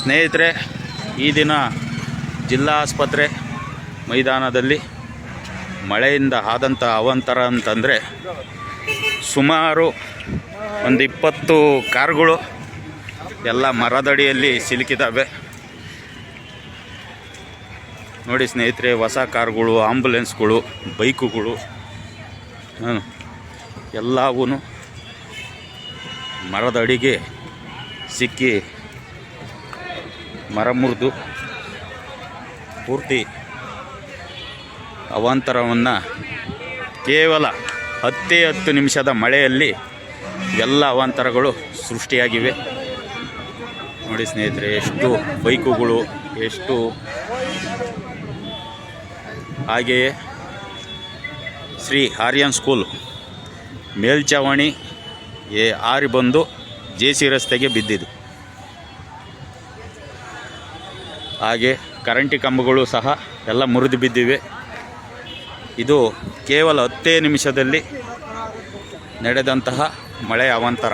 ಸ್ನೇಹಿತರೆ, ಈ ದಿನ ಜಿಲ್ಲಾ ಆಸ್ಪತ್ರೆ ಮೈದಾನದಲ್ಲಿ ಮಳೆಯಿಂದ ಆದಂಥ ಅವಾಂತರ ಅಂತಂದರೆ ಸುಮಾರು ಒಂದು 20 ಕಾರುಗಳು ಎಲ್ಲ ಮರದಡಿಯಲ್ಲಿ ಸಿಲುಕಿದ್ದಾವೆ. ನೋಡಿ ಸ್ನೇಹಿತರೆ, ಹೊಸ ಕಾರುಗಳು, ಆಂಬುಲೆನ್ಸ್ಗಳು, ಬೈಕುಗಳು ಎಲ್ಲವೂ ಮರದಡಿಗೆ ಸಿಕ್ಕಿ ಮರ ಮುರಿದು ಪೂರ್ತಿ ಅವಾಂತರವನ್ನು ಕೇವಲ 10 ನಿಮಿಷದ ಮಳೆಯಲ್ಲಿ ಎಲ್ಲ ಅವಾಂತರಗಳು ಸೃಷ್ಟಿಯಾಗಿವೆ. ನೋಡಿ ಸ್ನೇಹಿತರೆ, ಎಷ್ಟು ಬೈಕುಗಳು, ಎಷ್ಟು ಹಾಗೆಯೇ ಶ್ರೀ ಆರ್ಯನ್ ಸ್ಕೂಲ್ ಮೇಲ್ಛಾವಣಿ ಹಾರಿ ಬಂದು ಜೆ.ಸಿ. ರಸ್ತೆಗೆ ಬಿದ್ದಿದೆ. ಹಾಗೆ ಕರೆಂಟಿ ಕಂಬಗಳು ಸಹ ಎಲ್ಲ ಮುರಿದು ಬಿದ್ದಿವೆ. ಇದು ಕೇವಲ 10 ನಿಮಿಷದಲ್ಲಿ ನಡೆದಂತಹ ಮಳೆಯ ಅವಾಂತರ.